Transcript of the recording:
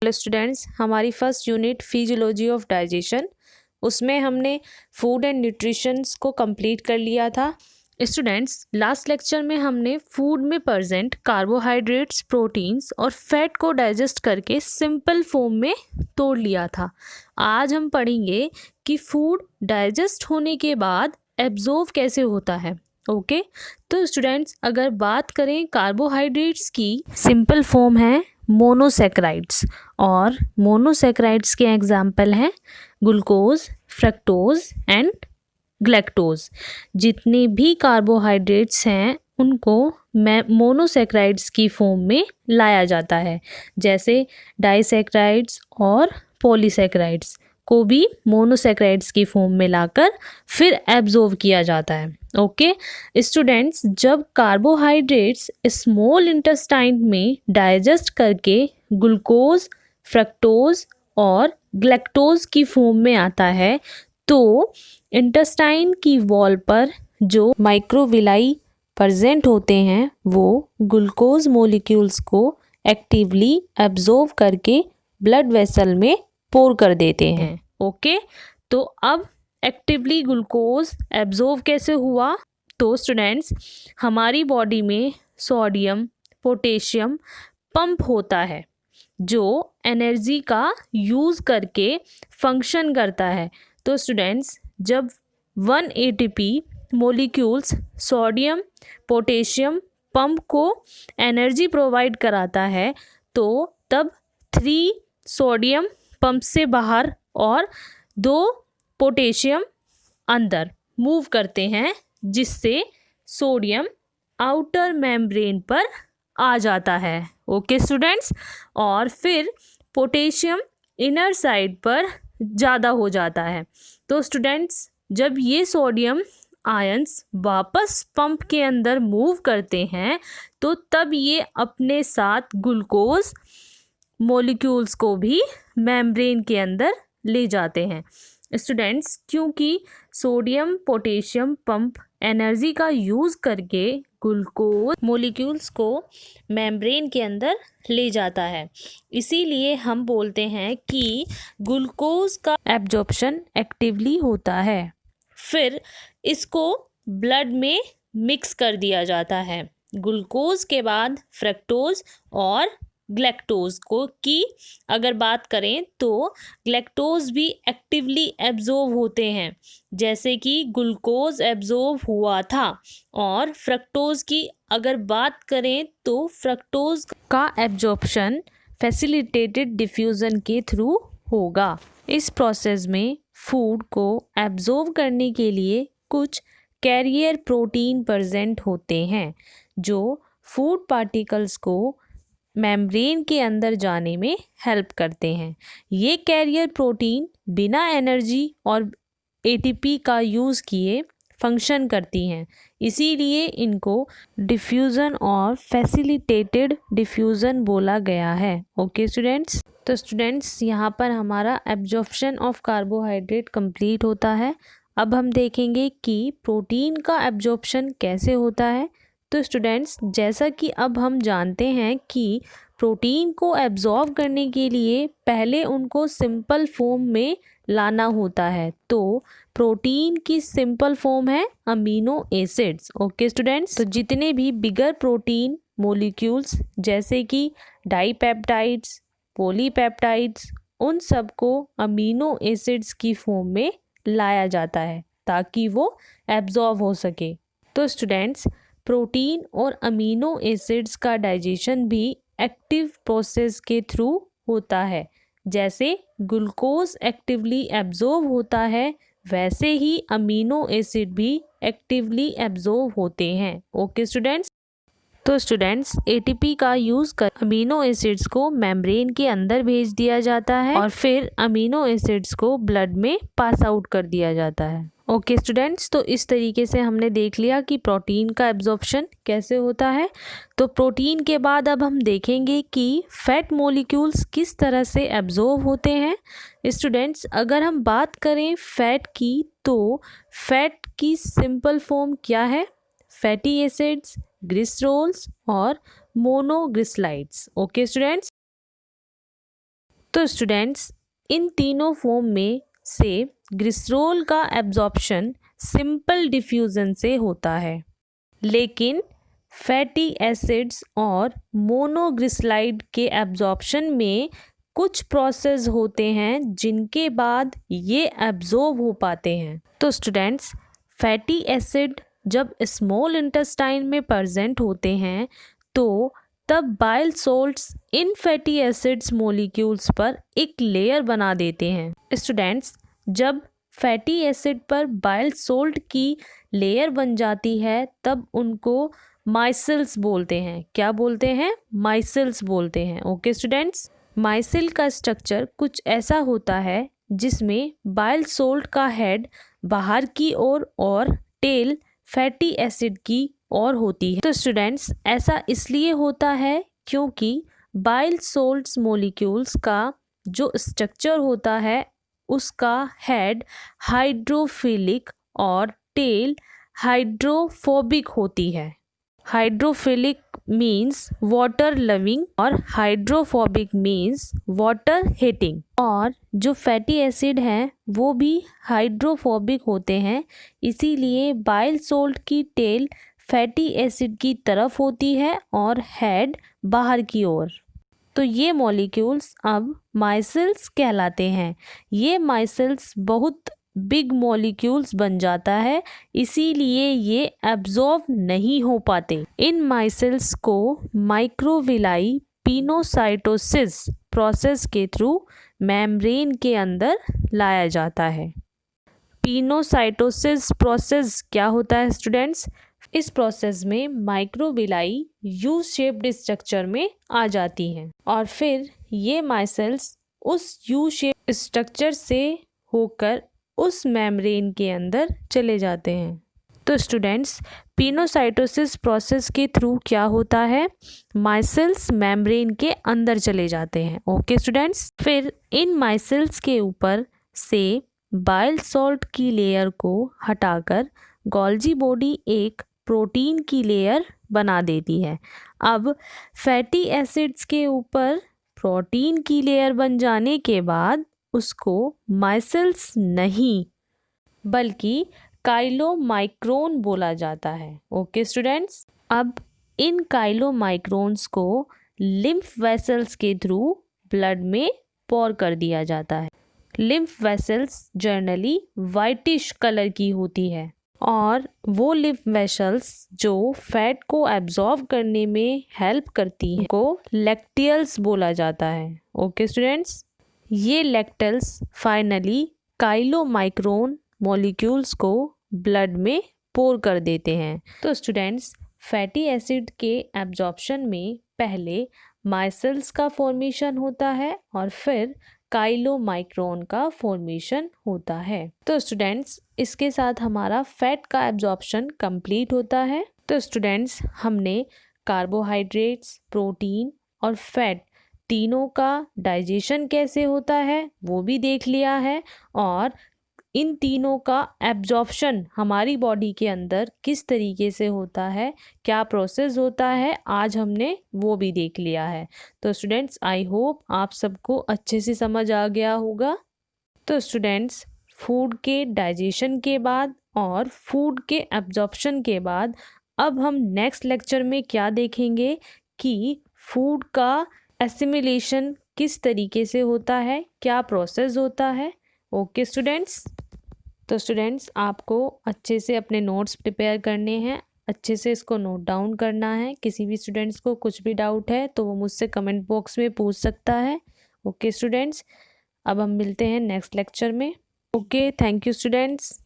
Hello students, हमारी first unit physiology of digestion, उसमें हमने फूड एंड न्यूट्रिशंस को कंप्लीट कर लिया था। स्टूडेंट्स, लास्ट लेक्चर में हमने फूड में प्रेजेंट कार्बोहाइड्रेट्स, प्रोटीन्स और फैट को डाइजेस्ट करके सिंपल फॉर्म में तोड़ लिया था। आज हम पढ़ेंगे कि फूड डाइजेस्ट होने के बाद एब्जॉर्ब कैसे होता है। ओके तो स्टूडेंट्स, अगर बात करें कार्बोहाइड्रेट्स की, सिंपल फॉर्म है मोनोसैकेराइड्स, और मोनोसैकेराइड्स के एग्जाम्पल हैं ग्लूकोज, फ्रक्टोज एंड ग्लैक्टोज। जितने भी कार्बोहाइड्रेट्स हैं उनको मोनोसैकेराइड्स की फॉर्म में लाया जाता है, जैसे डाइसैकेराइड्स और पॉलीसैकेराइड्स को भी मोनोसैकेराइड्स की फॉर्म में लाकर फिर एब्जॉर्ब किया जाता है। ओके स्टूडेंट्स, जब कार्बोहाइड्रेट्स स्मॉल इंटेस्टाइन में डाइजेस्ट करके ग्लूकोज, फ्रक्टोज और ग्लैक्टोज की फॉर्म में आता है, तो इंटेस्टाइन की वॉल पर जो माइक्रोविलाई प्रेजेंट होते हैं वो ग्लूकोज मॉलिक्यूल्स को एक्टिवली एब्जॉर्ब करके ब्लड वेसल में पोर कर देते हैं। ओके तो अब एक्टिवली ग्लूकोज एब्जॉर्ब कैसे हुआ? तो स्टूडेंट्स, हमारी बॉडी में सोडियम, पोटेशियम पंप होता है जो एनर्जी का यूज़ करके फंक्शन करता है। तो स्टूडेंट्स, जब 1 ATP molecules sodium, potassium pump को एनर्जी प्रोवाइड कराता है, तो तब 3 सोडियम पंप से बाहर और 2 पोटेशियम अंदर मूव करते हैं, जिससे सोडियम आउटर मेम्ब्रेन पर आ जाता है। ओके स्टूडेंट्स, और फिर पोटेशियम इनर साइड पर ज़्यादा हो जाता है। तो स्टूडेंट्स, जब ये सोडियम आयंस वापस पंप के अंदर मूव करते हैं, तो तब ये अपने साथ ग्लूकोज मॉलिक्यूल्स को भी मेम्ब्रेन के अंदर ले जाते हैं। स्टूडेंट्स, क्योंकि सोडियम पोटेशियम पंप एनर्जी का यूज़ करके ग्लूकोज मॉलिक्यूल्स को मेम्ब्रेन के अंदर ले जाता है, इसीलिए हम बोलते हैं कि ग्लूकोज का एब्जॉर्प्शन एक्टिवली होता है। फिर इसको ब्लड में मिक्स कर दिया जाता है। ग्लूकोज के बाद फ्रक्टोज और ग्लैक्टोज को की अगर बात करें, तो ग्लैक्टोज भी एक्टिवली एब्जॉर्ब होते हैं, जैसे कि ग्लूकोज एब्जॉर्ब हुआ था। और फ्रक्टोज की अगर बात करें, तो फ्रक्टोज का एब्जॉर्प्शन फैसिलिटेटेड डिफ्यूज़न के थ्रू होगा। इस प्रोसेस में फूड को एब्जॉर्ब करने के लिए कुछ कैरियर प्रोटीन प्रेजेंट होते हैं, जो फूड पार्टिकल्स को मेम्ब्रेन के अंदर जाने में हेल्प करते हैं। ये कैरियर प्रोटीन बिना एनर्जी और ATP का यूज़ किए फंक्शन करती हैं, इसीलिए इनको डिफ्यूज़न और फैसिलिटेटेड डिफ्यूज़न बोला गया है। ओके स्टूडेंट्स, तो स्टूडेंट्स, यहाँ पर हमारा एब्जॉर्प्शन ऑफ कार्बोहाइड्रेट कंप्लीट होता है। अब हम देखेंगे कि प्रोटीन का एब्जॉर्प्शन कैसे होता है। तो स्टूडेंट्स, जैसा कि अब हम जानते हैं कि प्रोटीन को एब्जॉर्ब करने के लिए पहले उनको सिंपल फॉर्म में लाना होता है, तो प्रोटीन की सिंपल फॉर्म है अमीनो एसिड्स। ओके स्टूडेंट्स, तो जितने भी बिगर प्रोटीन मॉलिक्यूल्स जैसे कि डाईपेप्टाइड्स, पॉलीपेप्टाइड्स, उन सबको अमीनो एसिड्स की फॉर्म में लाया जाता है ताकि वो एब्जॉर्ब हो सके। तो स्टूडेंट्स, प्रोटीन और अमीनो एसिड्स का डाइजेशन भी एक्टिव प्रोसेस के थ्रू होता है। जैसे ग्लूकोज एक्टिवली एब्जॉर्ब होता है, वैसे ही अमीनो एसिड भी एक्टिवली एब्जॉर्ब होते हैं। ओके स्टूडेंट्स, तो स्टूडेंट्स, ATP का यूज़ कर अमीनो एसिड्स को मेम्ब्रेन के अंदर भेज दिया जाता है और फिर अमीनो एसिड्स को ब्लड में पास आउट कर दिया जाता है। ओके स्टूडेंट्स, तो इस तरीके से हमने देख लिया कि प्रोटीन का एब्जॉर्प्शन कैसे होता है। तो प्रोटीन के बाद अब हम देखेंगे कि फैट मॉलिक्यूल्स किस तरह से एब्जॉर्ब होते हैं। स्टूडेंट्स, अगर हम बात करें फैट की, तो फैट की सिंपल फॉर्म क्या है? फैटी एसिड्स, ग्लिसरॉल्स और मोनोग्लिसराइड्स। ओके स्टूडेंट्स, तो स्टूडेंट्स इन तीनों फॉर्म में से ग्लिसरॉल का एब्जॉर्प्शन सिंपल डिफ्यूजन से होता है, लेकिन फैटी एसिड्स और मोनोग्लिसराइड के एब्जॉर्प्शन में कुछ प्रोसेस होते हैं जिनके बाद ये एब्जॉर्ब हो पाते हैं। तो स्टूडेंट्स फैटी एसिड जब स्मॉल इंटेस्टाइन में प्रेजेंट होते हैं तो तब बाइल सॉल्ट्स इन फैटी एसिड्स मॉलिक्यूल्स पर एक लेयर बना देते हैं। स्टूडेंट्स जब फैटी एसिड पर बाइल सॉल्ट की लेयर बन जाती है तब उनको माइसिल्स बोलते हैं। क्या बोलते हैं? माइसिल्स बोलते हैं। ओके स्टूडेंट्स, माइसिल का स्ट्रक्चर कुछ ऐसा होता है जिसमें बाइल सॉल्ट का हेड बाहर की ओर और टेल फैटी एसिड की ओर होती है। तो स्टूडेंट्स ऐसा इसलिए होता है क्योंकि बाइल सॉल्ट्स मॉलिक्यूल्स का जो स्ट्रक्चर होता है उसका हेड हाइड्रोफिलिक और टेल हाइड्रोफोबिक होती है। हाइड्रोफिलिक मीन्स वाटर लविंग और हाइड्रोफोबिक मीन्स वाटर हेटिंग। और जो फैटी एसिड हैं वो भी हाइड्रोफोबिक होते हैं, इसीलिए बाइल सॉल्ट की टेल फैटी एसिड की तरफ होती है और हेड बाहर की ओर। तो ये मॉलिक्यूल्स अब माइसिल्स कहलाते हैं। ये माइसिल्स बहुत बिग मॉलिक्यूल्स बन जाता है, इसीलिए ये एब्जॉर्ब नहीं हो पाते। इन माइसिल्स को माइक्रोविलाई पिनोसाइटोसिस प्रोसेस के थ्रू मेम्ब्रेन के अंदर लाया जाता है। पिनोसाइटोसिस प्रोसेस क्या होता है स्टूडेंट्स? इस प्रोसेस में माइक्रोविलाई यू शेप्ड स्ट्रक्चर में आ जाती हैं और फिर ये माइसिल्स उस यू शेप स्ट्रक्चर से होकर उस मेम्ब्रेन के अंदर चले जाते हैं। तो स्टूडेंट्स पिनोसाइटोसिस प्रोसेस के थ्रू क्या होता है? माइसिल्स मेम्ब्रेन के अंदर चले जाते हैं। ओके स्टूडेंट्स, फिर इन माइसिल्स के ऊपर से बाइल सॉल्ट की लेयर को हटाकर गोल्जी बॉडी एक प्रोटीन की लेयर बना देती है। अब फैटी एसिड्स के ऊपर प्रोटीन की लेयर बन जाने के बाद उसको माइसिल्स नहीं बल्कि काइलोमाइक्रोन बोला जाता है। ओके स्टूडेंट्स, अब इन काइलोमाइक्रोन्स को लिम्फ वेसल्स के थ्रू ब्लड में पोर कर दिया जाता है। Lymph vessels generally whitish colour की होती है और वो लिम्फ वेसल्स जो फैट को एब्जॉर्ब करने में हेल्प करती हैं को लैक्टियल्स बोला जाता है। ओके स्टूडेंट्स, ये लैक्टल्स फाइनली काइलोमाइक्रोन मॉलिक्यूल्स को ब्लड में पोर कर देते हैं। तो स्टूडेंट्स फैटी एसिड के एब्जॉर्प्शन में पहले माइसिल्स का फॉर्मेशन होता है और फिर काइलोमाइक्रोन का फॉर्मेशन होता है। तो स्टूडेंट्स इसके साथ हमारा फैट का एब्जॉर्प्शन कंप्लीट होता है। तो स्टूडेंट्स हमने कार्बोहाइड्रेट्स, प्रोटीन और फैट तीनों का डाइजेशन कैसे होता है वो भी देख लिया है और इन तीनों का एब्जॉर्प्शन हमारी बॉडी के अंदर किस तरीके से होता है, क्या प्रोसेस होता है, आज हमने वो भी देख लिया है। तो स्टूडेंट्स आई होप आप सबको अच्छे से समझ आ गया होगा। तो स्टूडेंट्स फूड के डाइजेशन के बाद और फूड के एब्जॉर्प्शन के बाद अब हम नेक्स्ट लेक्चर में क्या देखेंगे कि फूड का एसिमिलेशन किस तरीके से होता है, क्या प्रोसेस होता है। ओके स्टूडेंट्स, तो स्टूडेंट्स आपको अच्छे से अपने नोट्स प्रिपेयर करने हैं, अच्छे से इसको नोट डाउन करना है। किसी भी स्टूडेंट्स को कुछ भी डाउट है तो वो मुझसे कमेंट बॉक्स में पूछ सकता है। ओके स्टूडेंट्स, अब हम मिलते हैं नेक्स्ट लेक्चर में। Okay, thank you students.